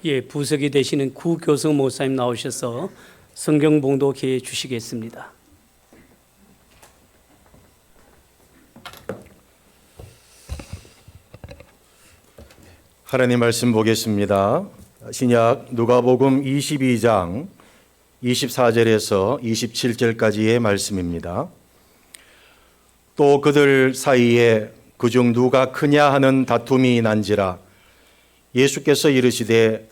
예, 부석이 되시는 구교성 목사님 나오셔서 성경 봉독해 주시겠습니다. 하나님 말씀 보겠습니다. 신약 누가복음 22장 24절에서 27절까지의 말씀입니다. 또 그들 사이에 그중 누가 크냐 하는 다툼이 난지라 예수께서 이르시되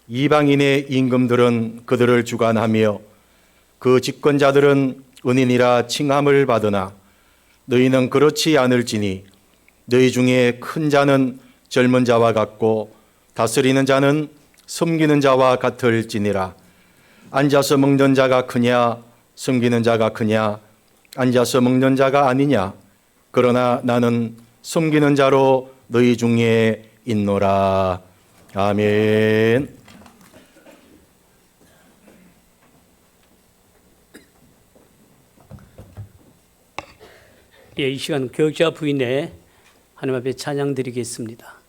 이방인의 임금들은 그들을 주관하며 그 집권자들은 은인이라 칭함을 받으나 너희는 그렇지 않을지니 너희 중에 큰 자는 젊은 자와 같고 다스리는 자는 섬기는 자와 같을지니라. 앉아서 먹는 자가 크냐 섬기는 자가 크냐 앉아서 먹는 자가 아니냐. 그러나 나는 섬기는 자로 너희 중에 있노라. 아멘. 예, 이 시간 교육자 부인의 하나님 앞에 찬양 드리겠습니다.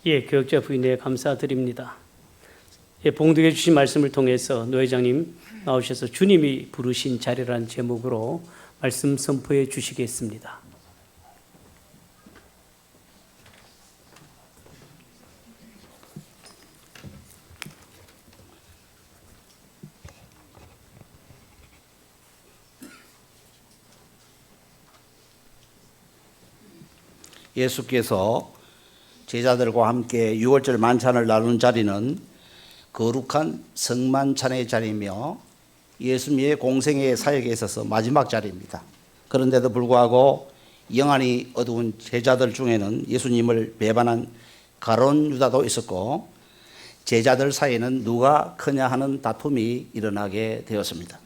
예, 교역자 부인에 감사드립니다. 예, 봉독해 주신 말씀을 통해서 노 회장님 나오셔서 주님이 부르신 자리라는 제목으로 말씀 선포해 주시겠습니다. 예수께서 제자들과 함께 유월절 만찬을 나누는 자리는 거룩한 성만찬의 자리이며 예수님의 공생의 사역에 있어서 마지막 자리입니다. 그런데도 불구하고 영안이 어두운 제자들 중에는 예수님을 배반한 가룟 유다도 있었고 제자들 사이에는 누가 크냐 하는 다툼이 일어나게 되었습니다.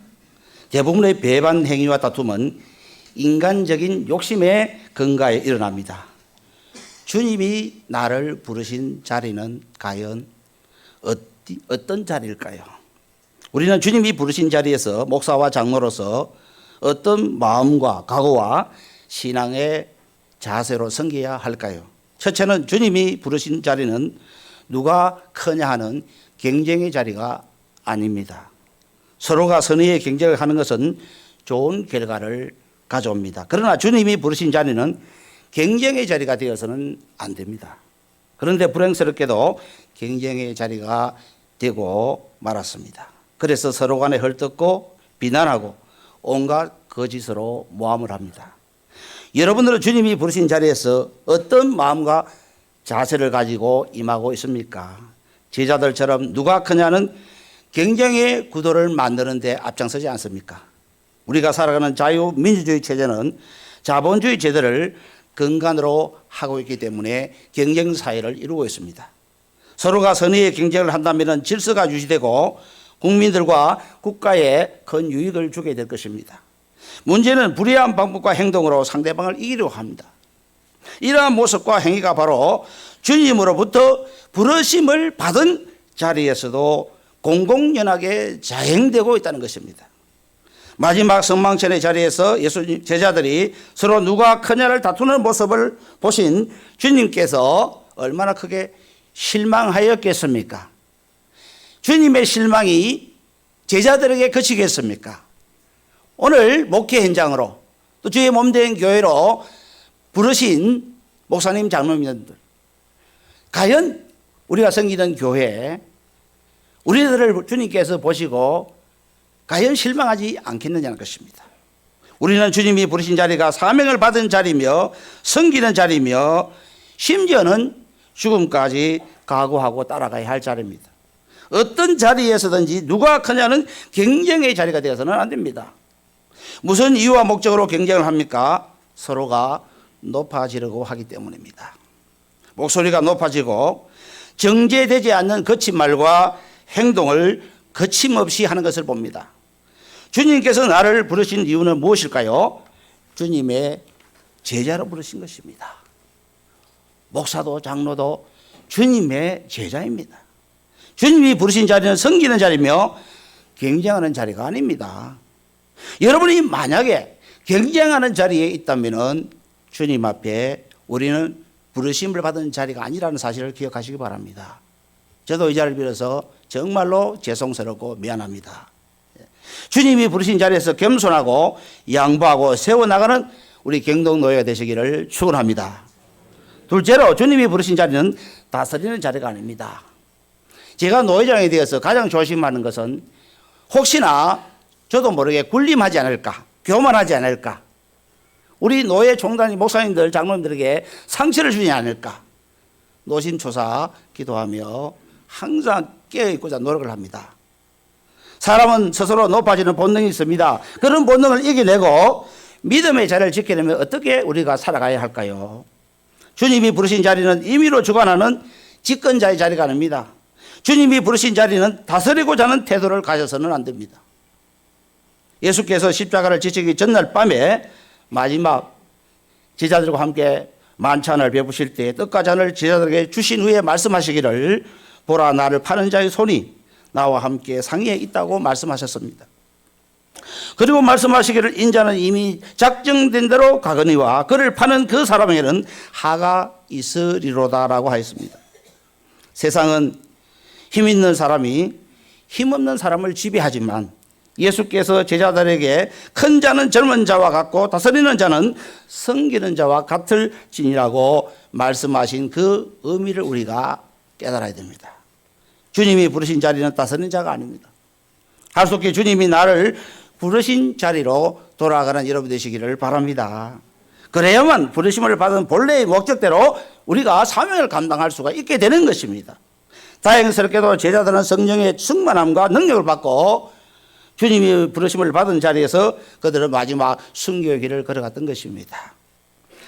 대부분의 배반 행위와 다툼은 인간적인 욕심의 근거에 일어납니다. 주님이 나를 부르신 자리는 과연 어떤 자리일까요? 우리는 주님이 부르신 자리에서 목사와 장로로서 어떤 마음과 각오와 신앙의 자세로 섬겨야 할까요? 첫째는 주님이 부르신 자리는 누가 크냐 하는 경쟁의 자리가 아닙니다. 서로가 선의의 경쟁을 하는 것은 좋은 결과를 가져옵니다. 그러나 주님이 부르신 자리는 경쟁의 자리가 되어서는 안 됩니다. 그런데 불행스럽게도 경쟁의 자리가 되고 말았습니다. 그래서 서로 간에 헐뜯고 비난하고 온갖 거짓으로 모함을 합니다. 여러분들은 주님이 부르신 자리에서 어떤 마음과 자세를 가지고 임하고 있습니까? 제자들처럼 누가 크냐는 경쟁의 구도를 만드는 데 앞장서지 않습니까? 우리가 살아가는 자유민주주의 체제는 자본주의 제도를 근간으로 하고 있기 때문에 경쟁 사회를 이루고 있습니다. 서로가 선의의 경쟁을 한다면 질서가 유지되고 국민들과 국가에 큰 유익을 주게 될 것입니다. 문제는 불의한 방법과 행동으로 상대방을 이기려고 합니다. 이러한 모습과 행위가 바로 주님으로부터 부르심을 받은 자리에서도 공공연하게 자행되고 있다는 것입니다. 마지막 성만찬의 자리에서 예수님 제자들이 서로 누가 크냐를 다투는 모습을 보신 주님께서 얼마나 크게 실망하였겠습니까? 주님의 실망이 제자들에게 그치겠습니까? 오늘 목회 현장으로 또 주의 몸된 교회로 부르신 목사님 장로님들, 과연 우리가 섬기는 교회에 우리들을 주님께서 보시고 과연 실망하지 않겠느냐는 것입니다. 우리는 주님이 부르신 자리가 사명을 받은 자리며 섬기는 자리며 심지어는 죽음까지 각오하고 따라가야 할 자리입니다. 어떤 자리에서든지 누가 크냐는 경쟁의 자리가 되어서는 안 됩니다. 무슨 이유와 목적으로 경쟁을 합니까? 서로가 높아지려고 하기 때문입니다. 목소리가 높아지고 정제되지 않는 거친 말과 행동을 거침없이 하는 것을 봅니다. 주님께서 나를 부르신 이유는 무엇일까요? 주님의 제자로 부르신 것입니다. 목사도 장로도 주님의 제자입니다. 주님이 부르신 자리는 섬기는 자리며 경쟁하는 자리가 아닙니다. 여러분이 만약에 경쟁하는 자리에 있다면 주님 앞에 우리는 부르심을 받은 자리가 아니라는 사실을 기억하시기 바랍니다. 저도 이 자리를 빌어서 정말로 죄송스럽고 미안합니다. 주님이 부르신 자리에서 겸손하고 양보하고 세워나가는 우리 경동노예가 되시기를 축원합니다. 둘째로 주님이 부르신 자리는 다스리는 자리가 아닙니다. 제가 노회장에 대해서 가장 조심하는 것은 혹시나 저도 모르게 군림하지 않을까, 교만하지 않을까, 우리 노예 총단이 목사님들 장로님들에게 상처를 주지 않을까 노심초사 기도하며 항상 깨어있고자 노력을 합니다. 사람은 스스로 높아지는 본능이 있습니다. 그런 본능을 이겨내고 믿음의 자리를 지키려면 어떻게 우리가 살아가야 할까요? 주님이 부르신 자리는 임의로 주관하는 집권자의 자리가 아닙니다. 주님이 부르신 자리는 다스리고자 하는 태도를 가져서는 안 됩니다. 예수께서 십자가를 지시기 전날 밤에 마지막 제자들과 함께 만찬을 베푸실 때 떡과 잔을 제자들에게 주신 후에 말씀하시기를 보라 나를 파는 자의 손이 나와 함께 상위에 있다고 말씀하셨습니다. 그리고 말씀하시기를 인자는 이미 작정된 대로 가거니와 그를 파는 그 사람에게는 하가 있으리로다라고 하였습니다. 세상은 힘 있는 사람이 힘없는 사람을 지배하지만 예수께서 제자들에게 큰 자는 젊은 자와 같고 다스리는 자는 섬기는 자와 같을지니라고 말씀하신 그 의미를 우리가 깨달아야 됩니다. 주님이 부르신 자리는 다스리는 자가 아닙니다. 하루속히 주님이 나를 부르신 자리로 돌아가는 여러분 되시기를 바랍니다. 그래야만 부르심을 받은 본래의 목적대로 우리가 사명을 감당할 수가 있게 되는 것입니다. 다행스럽게도 제자들은 성령의 충만함과 능력을 받고 주님이 부르심을 받은 자리에서 그들은 마지막 순교의 길을 걸어갔던 것입니다.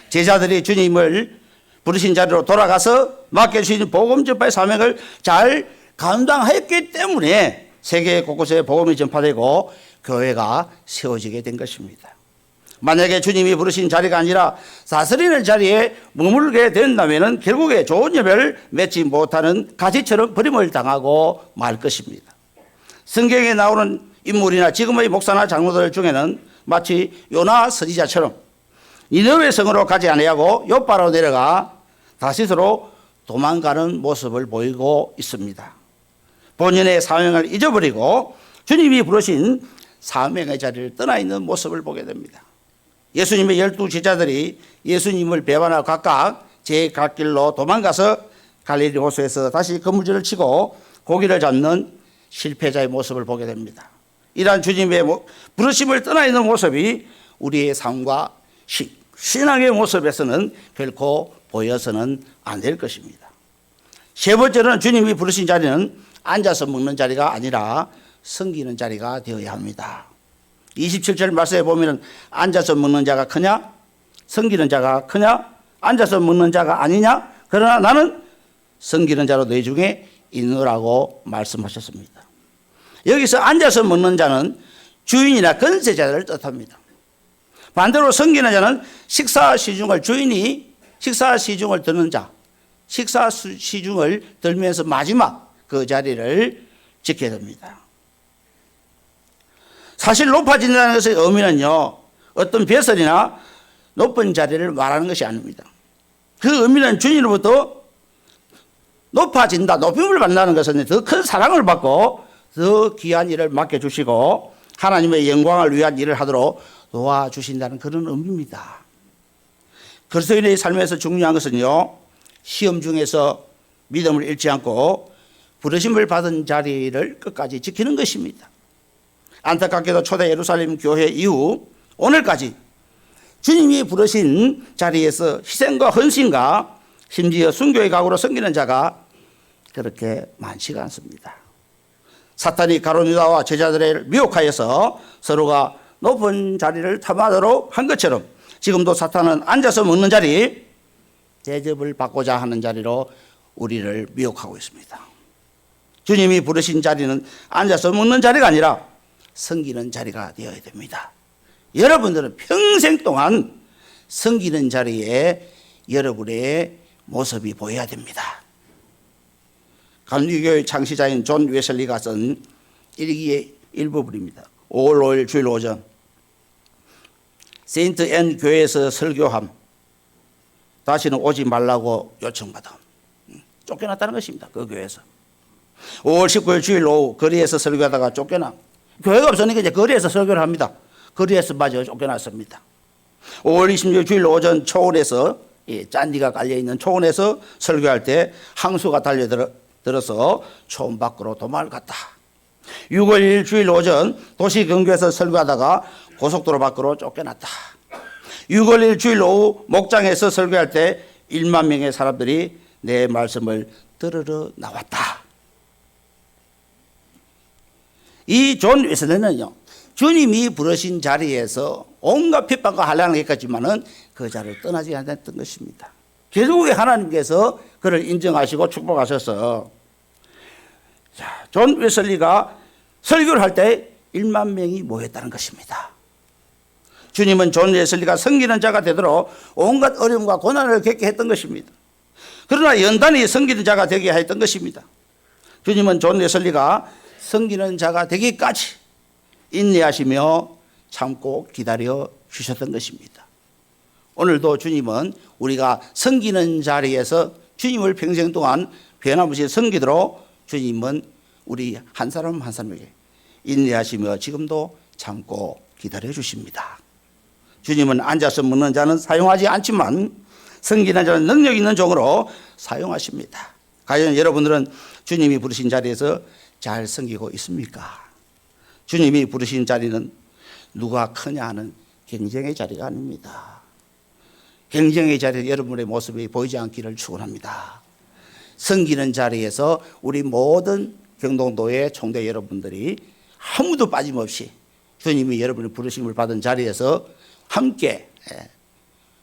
제자들이 주님을 부르신 자리로 돌아가서 맡겨주신 복음 전파의 사명을 잘 감당했기 때문에 세계 곳곳에 복음이 전파되고 교회가 세워지게 된 것입니다. 만약에 주님이 부르신 자리가 아니라 다스리는 자리에 머물게 된다면 결국에 좋은 열매를 맺지 못하는 가지처럼 버림을 당하고 말 것입니다. 성경에 나오는 인물이나 지금의 목사나 장로들 중에는 마치 요나 선지자처럼 니느웨 성으로 가지 아니하고 요파로 내려가 다시스로 도망가는 모습을 보이고 있습니다. 본인의 사명을 잊어버리고 주님이 부르신 사명의 자리를 떠나 있는 모습을 보게 됩니다. 예수님의 12제자들이 예수님을 배반하고 각각 제 갈 길로 도망가서 갈릴리 호수에서 다시 그물질을 치고 고기를 잡는 실패자의 모습을 보게 됩니다. 이러한 주님의 부르심을 떠나 있는 모습이 우리의 삶과 신앙의 모습에서는 결코 보여서는 안 될 것입니다. 세 번째로는 주님이 부르신 자리는 앉아서 먹는 자리가 아니라 섬기는 자리가 되어야 합니다. 27절 말씀에 보면 앉아서 먹는 자가 크냐? 섬기는 자가 크냐? 앉아서 먹는 자가 아니냐? 그러나 나는 섬기는 자로 너희 중에 있노라고 말씀하셨습니다. 여기서 앉아서 먹는 자는 주인이나 권세자를 뜻합니다. 반대로 섬기는 자는 식사 시중을 주인이 식사 시중을 드는 자, 식사 시중을 들면서 마지막 그 자리를 지켜야 됩니다. 사실 높아진다는 것의 의미는요, 어떤 배설이나 높은 자리를 말하는 것이 아닙니다. 그 의미는 주님으로부터 높아진다, 높임을 받는다는 것은 더 큰 사랑을 받고 더 귀한 일을 맡겨주시고 하나님의 영광을 위한 일을 하도록 도와주신다는 그런 의미입니다. 그리스도인의 삶에서 중요한 것은요, 시험 중에서 믿음을 잃지 않고 부르심을 받은 자리를 끝까지 지키는 것입니다. 안타깝게도 초대 예루살렘 교회 이후 오늘까지 주님이 부르신 자리에서 희생과 헌신과 심지어 순교의 각오로 섬기는 자가 그렇게 많지가 않습니다. 사탄이 가룟 유다와 제자들을 미혹하여서 서로가 높은 자리를 탐하도록 한 것처럼 지금도 사탄은 앉아서 먹는 자리, 대접을 받고자 하는 자리로 우리를 미혹하고 있습니다. 주님이 부르신 자리는 앉아서 먹는 자리가 아니라 섬기는 자리가 되어야 됩니다. 여러분들은 평생 동안 섬기는 자리에 여러분의 모습이 보여야 됩니다. 감리교회 창시자인 존 웨슬리가 쓴 일기의 일부분입니다. 5월 5일 주일 오전 세인트 앤 교회에서 설교함, 다시는 오지 말라고 요청받아 쫓겨났다는 것입니다. 그 교회에서. 5월 19일 주일 오후 거리에서 설교하다가 쫓겨나, 교회가 없으니까 이제 거리에서 설교를 합니다. 거리에서 마저 쫓겨났습니다. 5월 26일 주일 오전 초원에서, 짠디가 깔려있는 초원에서 설교할 때 항수가 달려들어서 초원 밖으로 도망을 갔다. 6월 1일 주일 오전 도시 근교에서 설교하다가 고속도로 밖으로 쫓겨났다. 6월 1일 주일 오후 목장에서 설교할 때 1만 명의 사람들이 내 말씀을 들으러 나왔다. 이 존 웨슬리는요, 주님이 부르신 자리에서 온갖 핍박과 한란을 겪었지만은 그 자리를 떠나지 않았던 것입니다. 결국에 하나님께서 그를 인정하시고 축복하셔서, 존 웨슬리가 설교를 할 때 1만 명이 모였다는 것입니다. 주님은 존 웨슬리가 섬기는 자가 되도록 온갖 어려움과 고난을 겪게 했던 것입니다. 그러나 연단히 섬기는 자가 되게 했던 것입니다. 주님은 존 웨슬리가 섬기는 자가 되기까지 인내하시며 참고 기다려 주셨던 것입니다. 오늘도 주님은 우리가 섬기는 자리에서 주님을 평생 동안 변함없이 섬기도록 주님은 우리 한 사람 한 사람에게 인내하시며 지금도 참고 기다려 주십니다. 주님은 앉아서 먹는 자는 사용하지 않지만 섬기는 자는 능력 있는 종으로 사용하십니다. 과연 여러분들은 주님이 부르신 자리에서 잘 섬기고 있습니까? 주님이 부르신 자리는 누가 크냐 하는 경쟁의 자리가 아닙니다. 경쟁의 자리에 여러분의 모습이 보이지 않기를 축원합니다. 섬기는 자리에서 우리 모든 경동도의 총대 여러분들이 아무도 빠짐없이 주님이 여러분의 부르심을 받은 자리에서 함께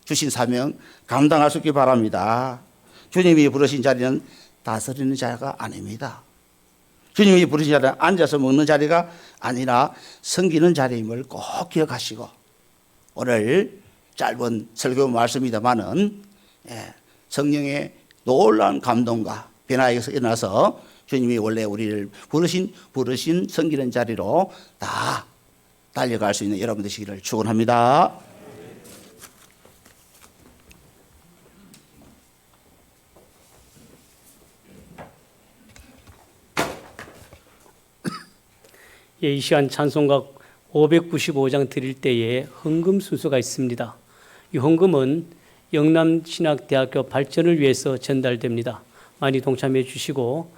주신 사명 감당할 수 있기 바랍니다. 주님이 부르신 자리는 다스리는 자리가 아닙니다. 주님이 부르신 자리는 앉아서 먹는 자리가 아니라 섬기는 자리임을 꼭 기억하시고, 오늘 짧은 설교 말씀이다마는 성령의 놀라운 감동과 변화에서 일어나서 주님이 원래 우리를 부르신 섬기는 자리로 다 달려갈 수 있는 여러분 되시기를 축원합니다. 예, 이 시간 찬송가 595장 드릴 때에 헌금 순서가 있습니다. 이 헌금은 영남신학대학교 발전을 위해서 전달됩니다. 많이 동참해 주시고,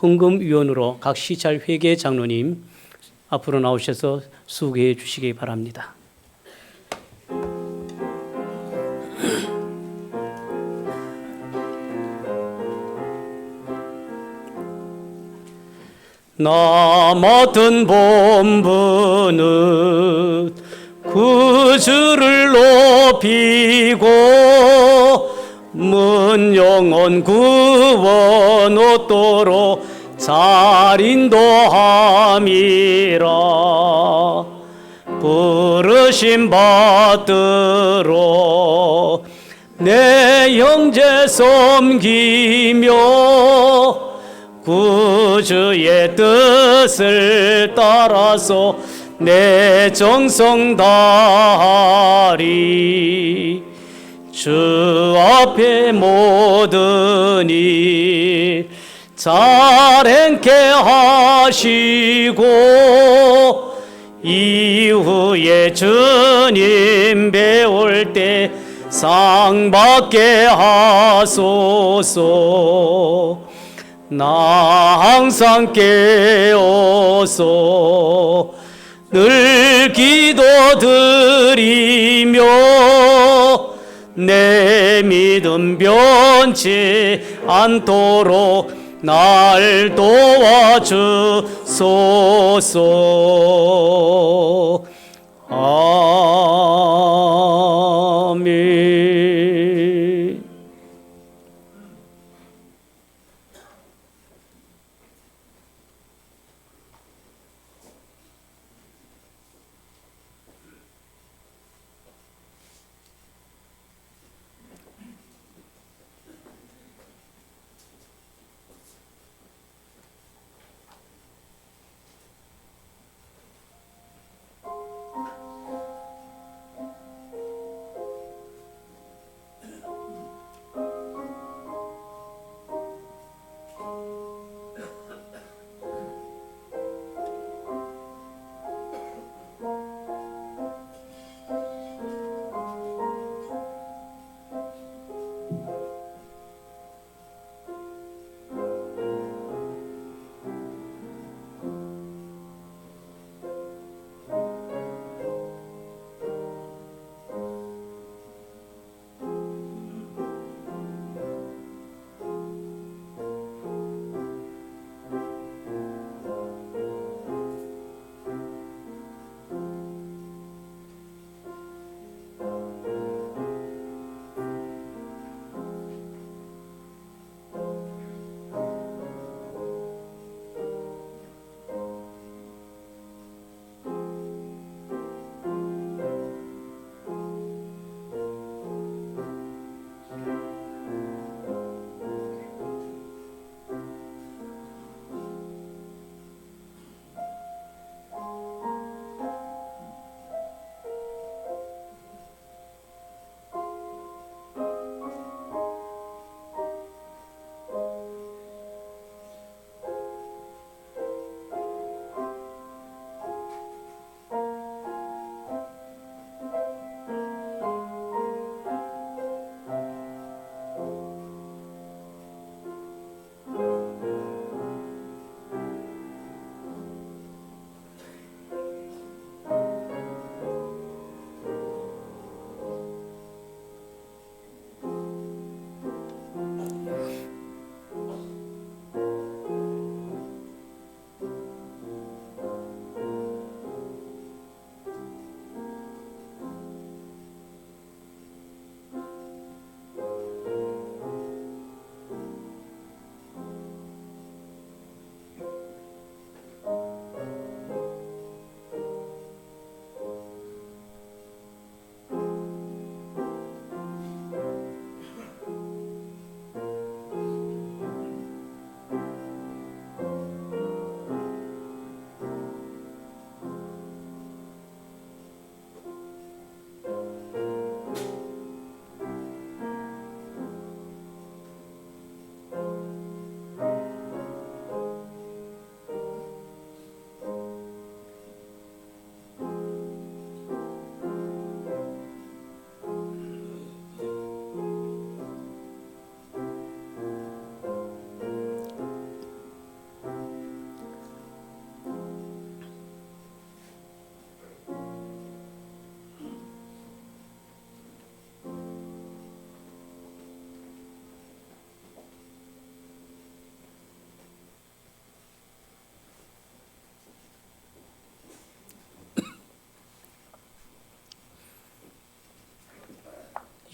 헌금위원으로 각 시찰 회계 장로님 앞으로 나오셔서 수고해 주시기 바랍니다. 나 맡은 본분은 구주를 높이고 문 영혼 구원 얻도록 잘 인도함이라. 부르심 받들어 내 형제 섬기며 구주의 뜻을 따라서 내 정성 다하리. 주 앞에 모든 일 잘 행케 하시고 이후에 주님 배울 때 상 받게 하소서. 나 항상 깨어서 늘 기도드리며 내 믿음 변치 않도록 날 도와주소서. 아멘.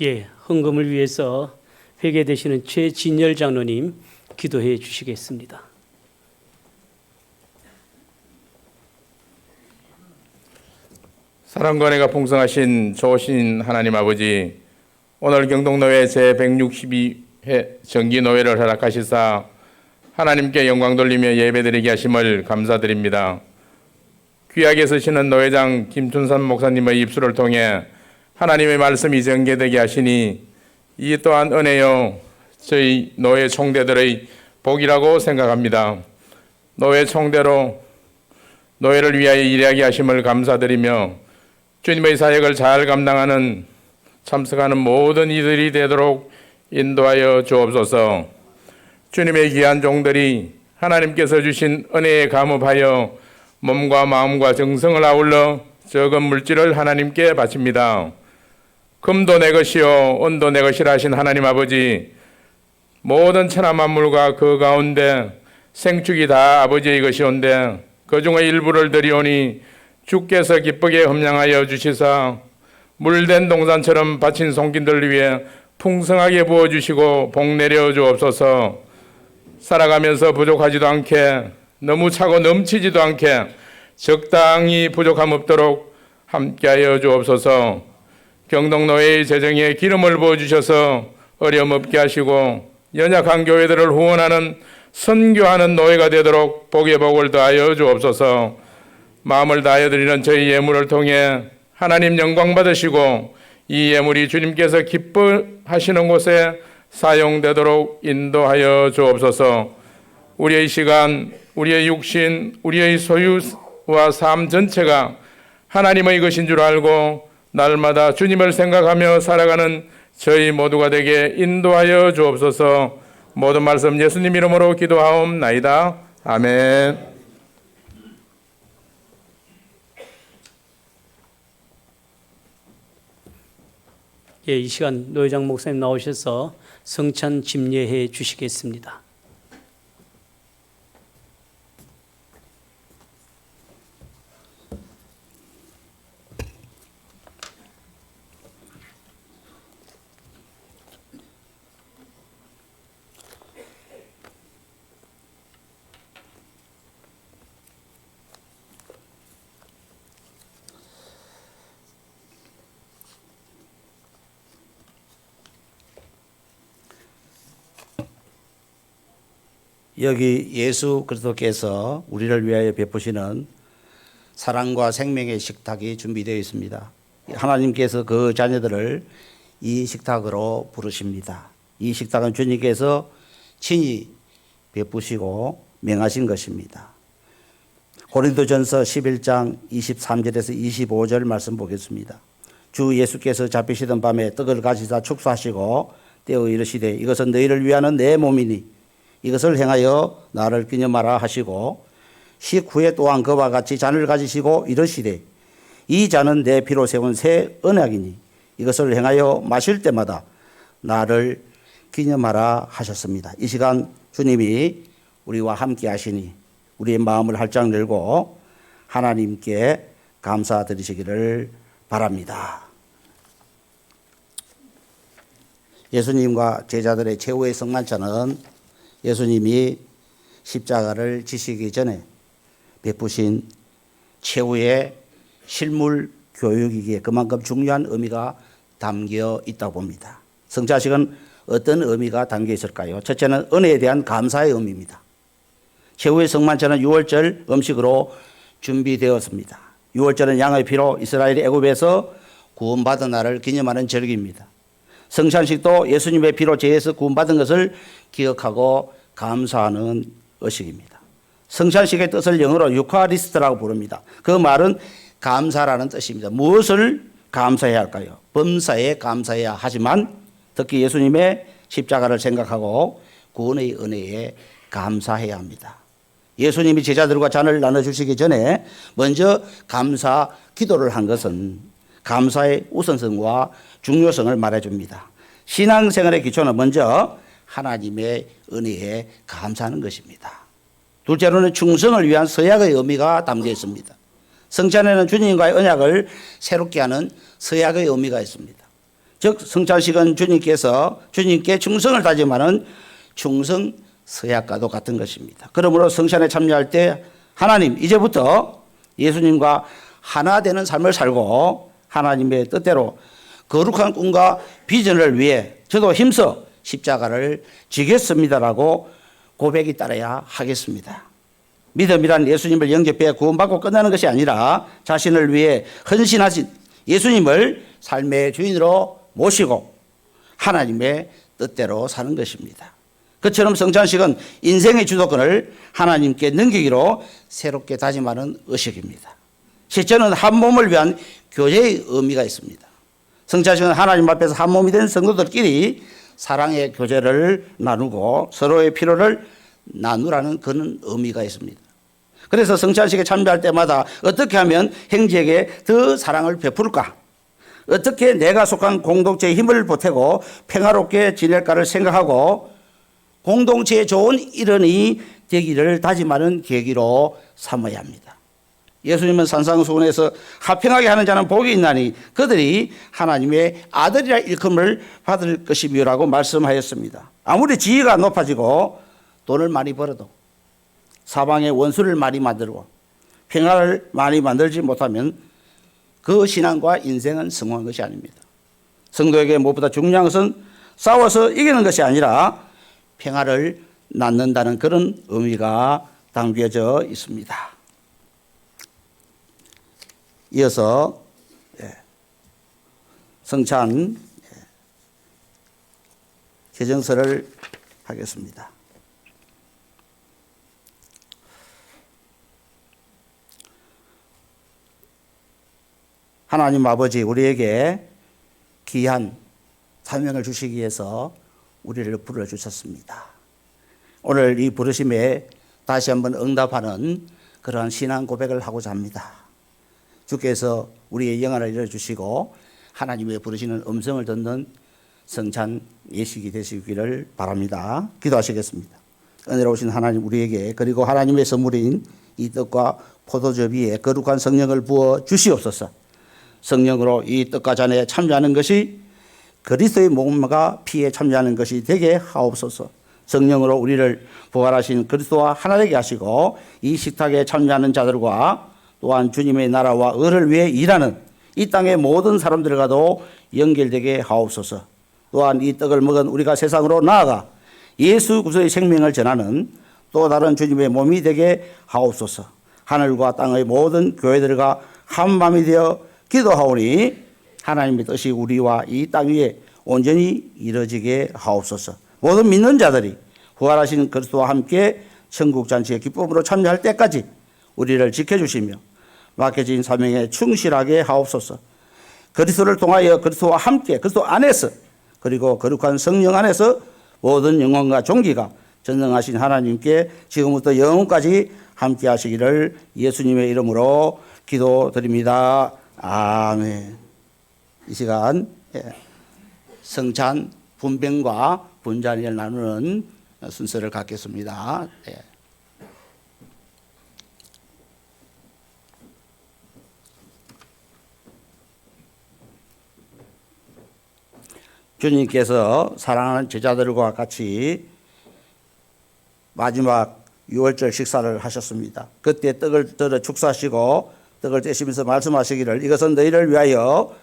예, 헌금을 위해서 회계되시는 최진열 장로님 기도해 주시겠습니다. 사랑과 은혜가 풍성하신 좋으신 하나님 아버지, 오늘 경동노회 제162회 정기노회를 허락하시사 하나님께 영광 돌리며 예배드리게 하심을 감사드립니다. 귀하게 쓰시는 노회장 김춘선 목사님의 입술을 통해 하나님의 말씀이 전개되게 하시니 이 또한 은혜요 저희 노회 총대들의 복이라고 생각합니다. 노회 총대로 노회를 위하여 일하게 하심을 감사드리며 주님의 사역을 잘 감당하는 참석하는 모든 이들이 되도록 인도하여 주옵소서. 주님의 귀한 종들이 하나님께서 주신 은혜에 감업하여 몸과 마음과 정성을 아울러 적은 물질을 하나님께 바칩니다. 금도 내 것이요 은도 내 것이라 하신 하나님 아버지, 모든 천하 만물과 그 가운데 생축이 다 아버지의 것이온데 그 중에 일부를 드리오니 주께서 기쁘게 험량하여 주시사 물된 동산처럼 바친 손길들 위해 풍성하게 부어주시고 복 내려 주옵소서. 살아가면서 부족하지도 않게 너무 차고 넘치지도 않게 적당히 부족함 없도록 함께하여 주옵소서. 경동노회의 재정에 기름을 부어주셔서 어려움 없게 하시고 연약한 교회들을 후원하는 선교하는 노회가 되도록 복의 복을 더하여 주옵소서. 마음을 다하여 드리는 저희 예물을 통해 하나님 영광 받으시고 이 예물이 주님께서 기뻐하시는 곳에 사용되도록 인도하여 주옵소서. 우리의 시간, 우리의 육신, 우리의 소유와 삶 전체가 하나님의 것인 줄 알고 날마다 주님을 생각하며 살아가는 저희 모두가 되게 인도하여 주옵소서. 모든 말씀 예수님 이름으로 기도하옵나이다. 아멘. 예, 이 시간 노회장 목사님 나오셔서 성찬 집례해 주시겠습니다. 여기 예수 그리스도께서 우리를 위하여 베푸시는 사랑과 생명의 식탁이 준비되어 있습니다. 하나님께서 그 자녀들을 이 식탁으로 부르십니다. 이 식탁은 주님께서 친히 베푸시고 명하신 것입니다. 고린도전서 11장 23절에서 25절 말씀 보겠습니다. 주 예수께서 잡히시던 밤에 떡을 가지사 축사하시고 떼어 이르시되 이것은 너희를 위하는 내 몸이니 이것을 행하여 나를 기념하라 하시고 식후에 또한 그와 같이 잔을 가지시고 이르시되 이 잔은 내 피로 세운 새 언약이니 이것을 행하여 마실 때마다 나를 기념하라 하셨습니다. 이 시간 주님이 우리와 함께 하시니 우리의 마음을 활짝 열고 하나님께 감사드리시기를 바랍니다. 예수님과 제자들의 최후의 성만찬은 예수님이 십자가를 지시기 전에 베푸신 최후의 실물 교육이기에 그만큼 중요한 의미가 담겨 있다고 봅니다. 성찬식은 어떤 의미가 담겨 있을까요? 첫째는 은혜에 대한 감사의 의미입니다. 최후의 성만찬은 유월절 음식으로 준비되었습니다. 유월절은 양의 피로 이스라엘이 애굽에서 구원받은 날을 기념하는 절기입니다. 성찬식도 예수님의 피로 죄에서 구원받은 것을 기억하고 감사하는 의식입니다. 성찬식의 뜻을 영어로 유카리스트라고 부릅니다. 그 말은 감사라는 뜻입니다. 무엇을 감사해야 할까요? 범사에 감사해야 하지만 특히 예수님의 십자가를 생각하고 구원의 은혜에 감사해야 합니다. 예수님이 제자들과 잔을 나눠주시기 전에 먼저 감사 기도를 한 것은 감사의 우선성과 중요성을 말해줍니다. 신앙생활의 기초는 먼저 하나님의 은혜에 감사하는 것입니다. 둘째로는 충성을 위한 서약의 의미가 담겨 있습니다. 성찬에는 주님과의 언약을 새롭게 하는 서약의 의미가 있습니다. 즉 성찬식은 주님께 충성을 다짐하는 충성 서약과도 같은 것입니다. 그러므로 성찬에 참여할 때 하나님 이제부터 예수님과 하나 되는 삶을 살고 하나님의 뜻대로 거룩한 꿈과 비전을 위해 저도 힘써 십자가를 지겠습니다라고 고백이 따라야 하겠습니다. 믿음이란 예수님을 영접해 구원받고 끝나는 것이 아니라 자신을 위해 헌신하신 예수님을 삶의 주인으로 모시고 하나님의 뜻대로 사는 것입니다. 그처럼 성찬식은 인생의 주도권을 하나님께 넘기기로 새롭게 다짐하는 의식입니다. 실제는 한 몸을 위한 교제의 의미가 있습니다. 성찬식은 하나님 앞에서 한 몸이 된 성도들끼리 사랑의 교제를 나누고 서로의 필요를 나누라는 그런 의미가 있습니다. 그래서 성찬식에 참여할 때마다 어떻게 하면 형제에게 더 사랑을 베풀까? 어떻게 내가 속한 공동체에 힘을 보태고 평화롭게 지낼까를 생각하고 공동체에 좋은 일원이 되기를 다짐하는 계기로 삼아야 합니다. 예수님은 산상수훈에서 화평하게 하는 자는 복이 있나니 그들이 하나님의 아들이라 일컬음을 받을 것이며라고 말씀하였습니다. 아무리 지위가 높아지고 돈을 많이 벌어도 사방에 원수를 많이 만들고 평화를 많이 만들지 못하면 그 신앙과 인생은 성공한 것이 아닙니다. 성도에게 무엇보다 중요한 것은 싸워서 이기는 것이 아니라 평화를 낳는다는 그런 의미가 담겨져 있습니다. 이어서 성찬 개정서를 하겠습니다. 하나님 아버지 우리에게 귀한 사명을 주시기 위해서 우리를 불러주셨습니다. 오늘 이 부르심에 다시 한번 응답하는 그러한 신앙 고백을 하고자 합니다. 주께서 우리의 영안을 열어주시고 하나님의 부르시는 음성을 듣는 성찬 예식이 되시기를 바랍니다. 기도하시겠습니다. 은혜로우신 하나님 우리에게 그리고 하나님의 선물인 이 떡과 포도주 위에 거룩한 성령을 부어 주시옵소서. 성령으로 이 떡과 잔에 참여하는 것이 그리스도의 몸과 피에 참여하는 것이 되게 하옵소서. 성령으로 우리를 부활하신 그리스도와 하나 되게 하시고 이 식탁에 참여하는 자들과 또한 주님의 나라와 의를 위해 일하는 이 땅의 모든 사람들과도 연결되게 하옵소서. 또한 이 떡을 먹은 우리가 세상으로 나아가 예수 그리스도의 생명을 전하는 또 다른 주님의 몸이 되게 하옵소서. 하늘과 땅의 모든 교회들과 한 마음이 되어 기도하오니 하나님의 뜻이 우리와 이 땅 위에 온전히 이루어지게 하옵소서. 모든 믿는 자들이 부활하신 그리스도와 함께 천국 잔치의 기쁨으로 참여할 때까지 우리를 지켜주시며 맡겨진 사명에 충실하게 하옵소서. 그리스도를 통하여 그리스도와 함께 그리스도 안에서 그리고 거룩한 성령 안에서 모든 영광과 존귀가 전능하신 하나님께 지금부터 영원까지 함께 하시기를 예수님의 이름으로 기도드립니다. 아멘. 이 시간 성찬 분배과 분잔을 나누는 순서를 갖겠습니다. 주님께서 사랑하는 제자들과 같이 마지막 유월절 식사를 하셨습니다. 그때 떡을 들어 축사하시고 떡을 떼시면서 말씀하시기를 이것은 너희를 위하여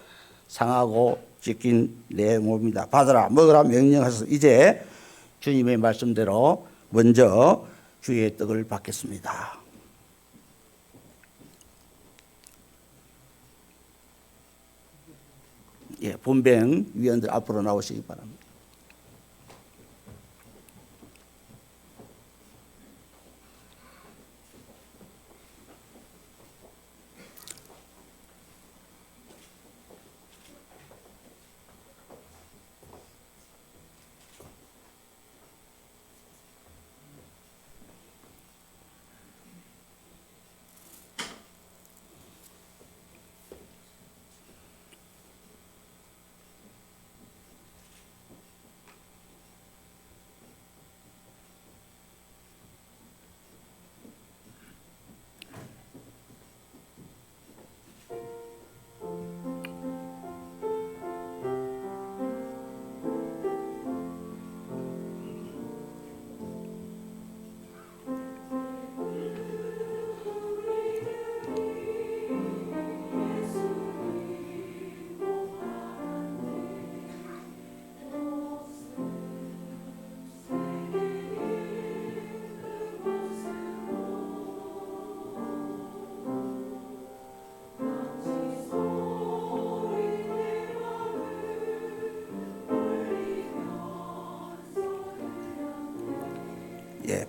상하고 찢긴 내 몸이다. 받으라 먹으라 명령하셔서 이제 주님의 말씀대로 먼저 주의 떡을 받겠습니다. 본뱅 위원들 앞으로 나오시기 바랍니다.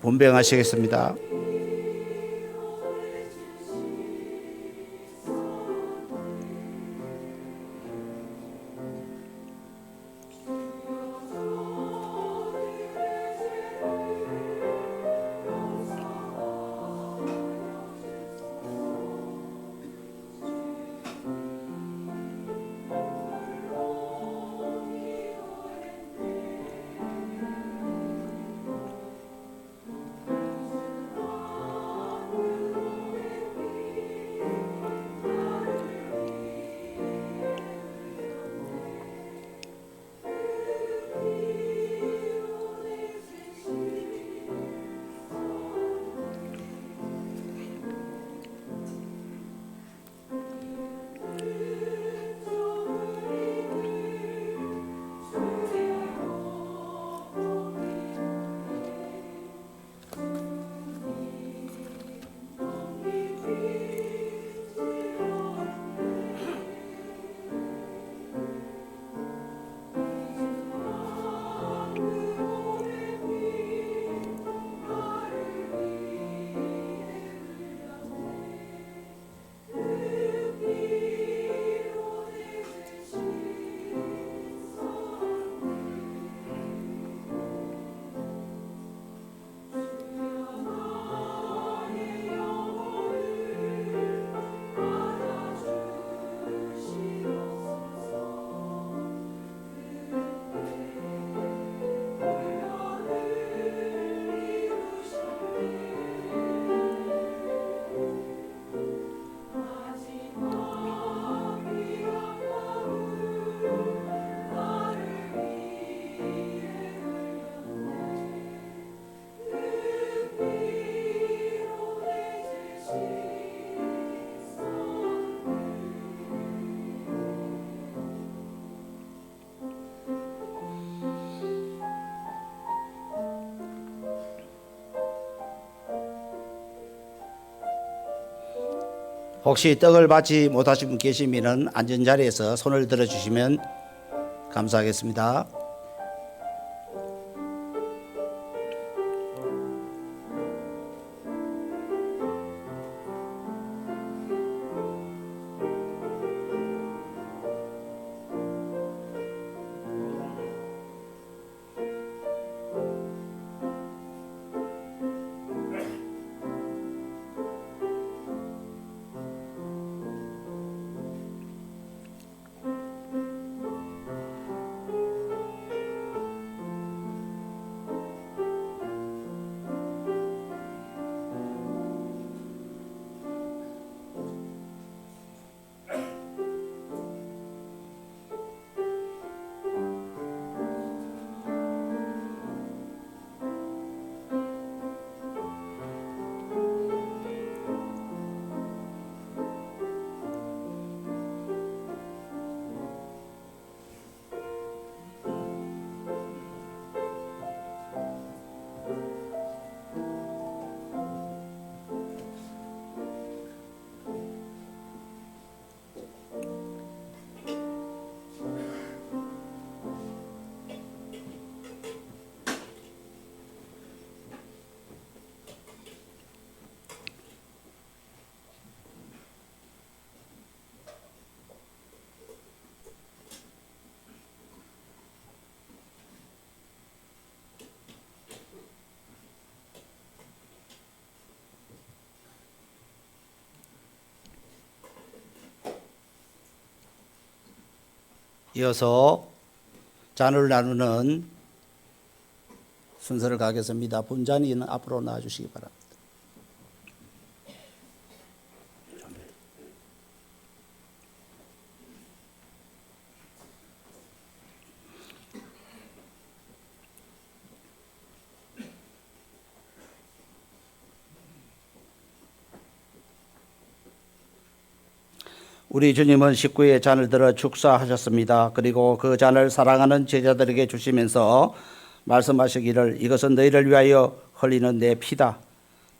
분배하시겠습니다. 혹시 떡을 받지 못하신 분 계시면 앉은 자리에서 손을 들어주시면 감사하겠습니다. 이어서 잔을 나누는 순서를 가겠습니다. 분잔이는 앞으로 나와주시기 바랍니다. 우리 주님은 식구의 잔을 들어 축사하셨습니다. 그리고 그 잔을 사랑하는 제자들에게 주시면서 말씀하시기를 이것은 너희를 위하여 흘리는 내 피다.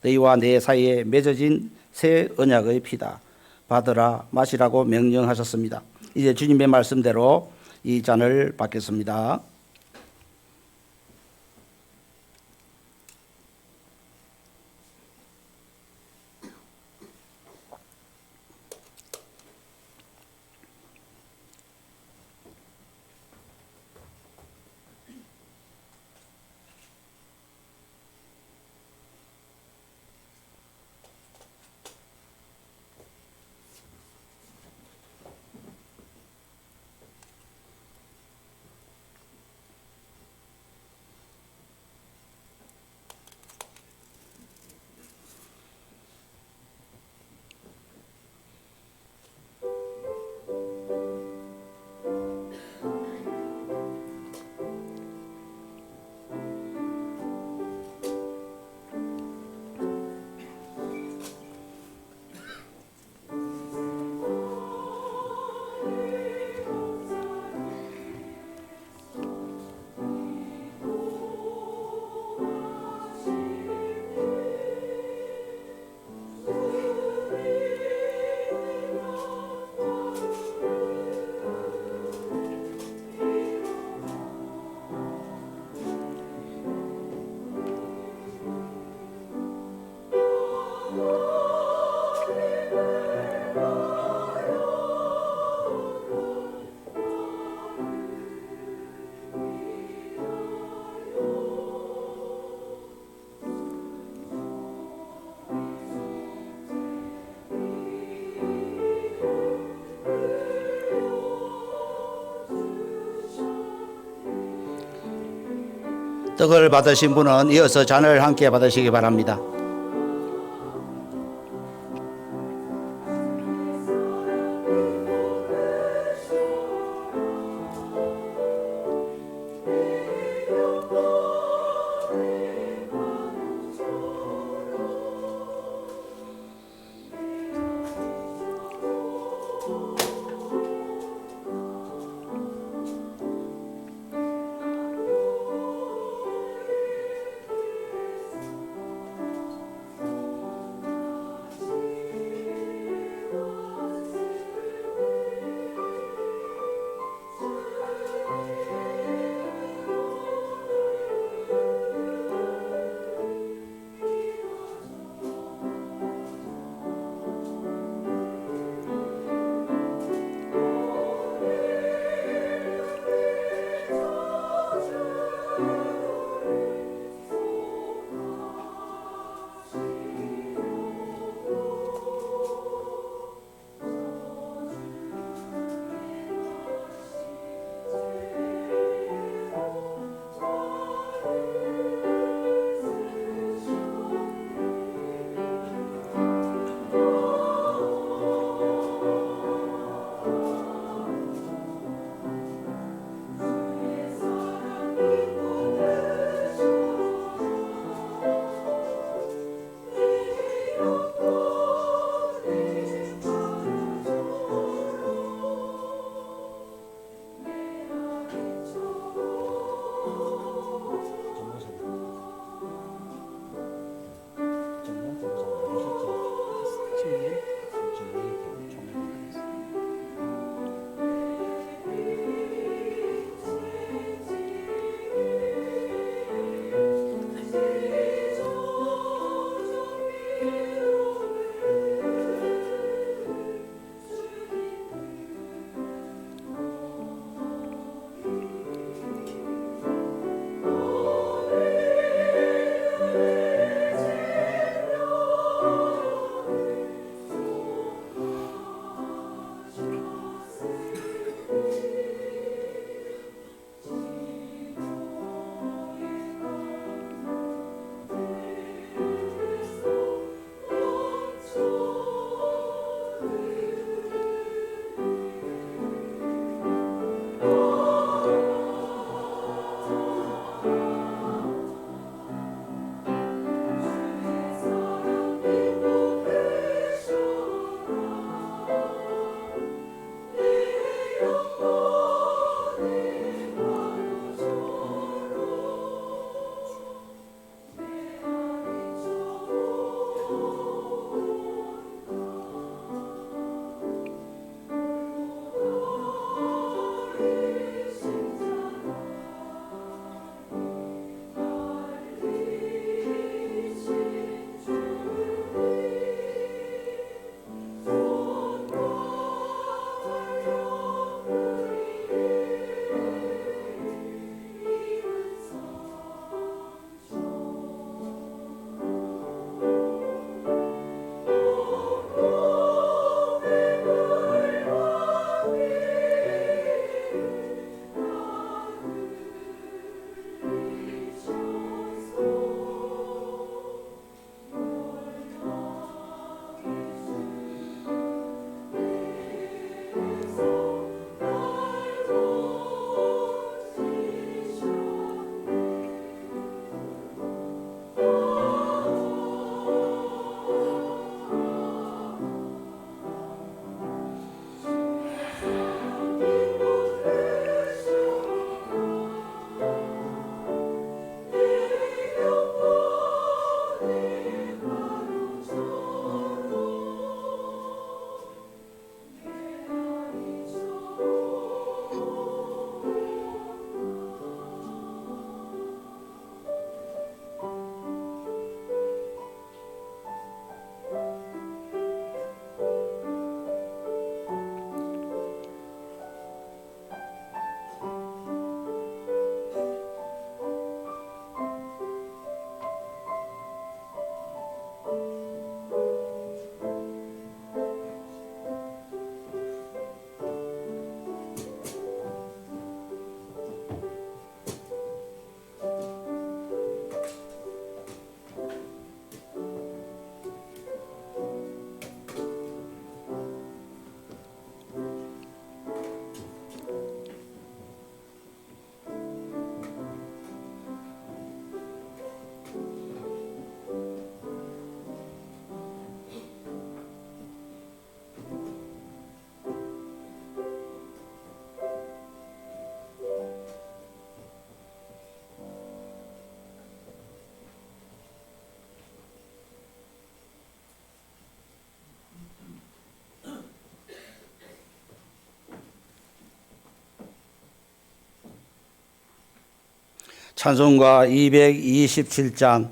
너희와 내 사이에 맺어진 새 언약의 피다. 받으라 마시라고 명령하셨습니다. 이제 주님의 말씀대로 이 잔을 받겠습니다. 떡을 받으신 분은 이어서 잔을 함께 받으시기 바랍니다. 찬송가 227장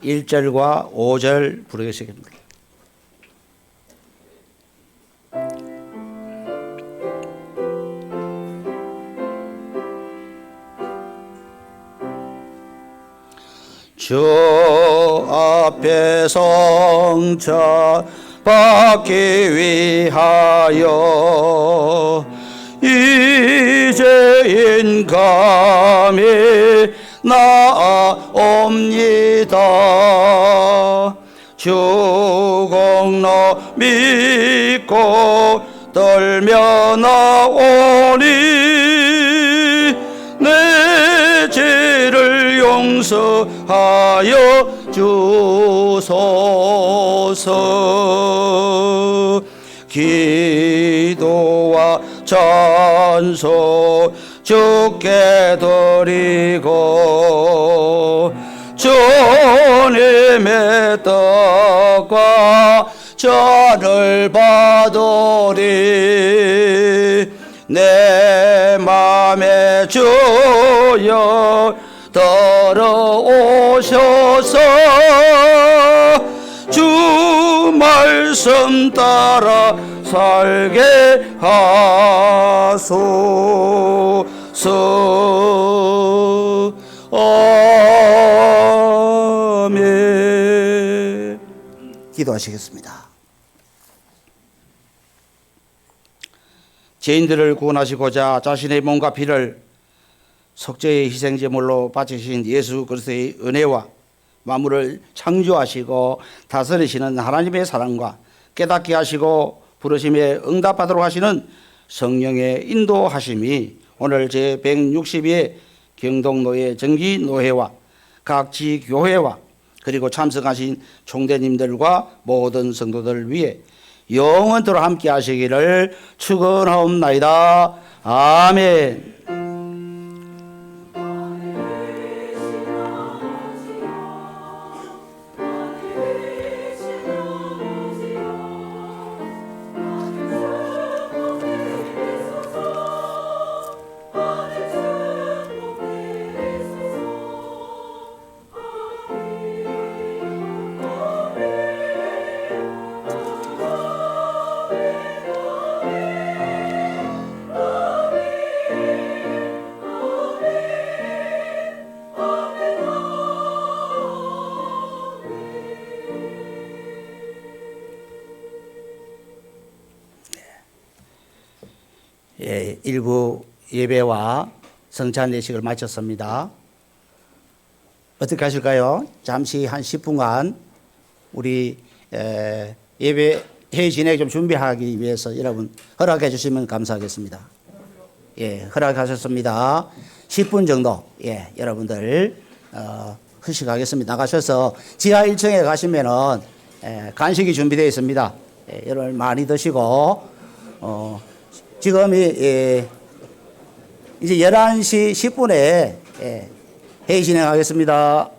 1절과 5절 부르겠습니다. 주 앞에 성차 받기 위하여 이제인 감히 나옵니다. 주 공로 믿고 떨며 나오니 내 죄를 용서하여 주소서. 기도와 찬송 주께 드리고 주님의 떡과 잔을 받으리. 내 맘에 주여 들어오셔서 주 말씀 따라 살게 하소서. 아멘. 기도하시겠습니다. 죄인들을 구원하시고자 자신의 몸과 피를 속죄의 희생제물로 바치신 예수 그리스도의 은혜와 만물을 창조하시고 다스리시는 하나님의 사랑과 깨닫게 하시고 부르심에 응답하도록 하시는 성령의 인도하심이 오늘 제162회 경동노회 정기노회와 각 지교회와 그리고 참석하신 총대님들과 모든 성도들을 위해 영원토록 함께 하시기를 축원하옵나이다. 아멘. 예, 일부 예배와 성찬 예식을 마쳤습니다. 어떻게 하실까요? 잠시 한 10분간 우리 예배 회의 진행 좀 준비하기 위해서 여러분 허락해 주시면 감사하겠습니다. 예, 허락하셨습니다. 10분 정도 여러분들 휴식하겠습니다. 나가셔서 지하 1층에 가시면은 간식이 준비되어 있습니다. 여러분 많이 드시고 지금이 이제 11시 10분에 회의 진행하겠습니다.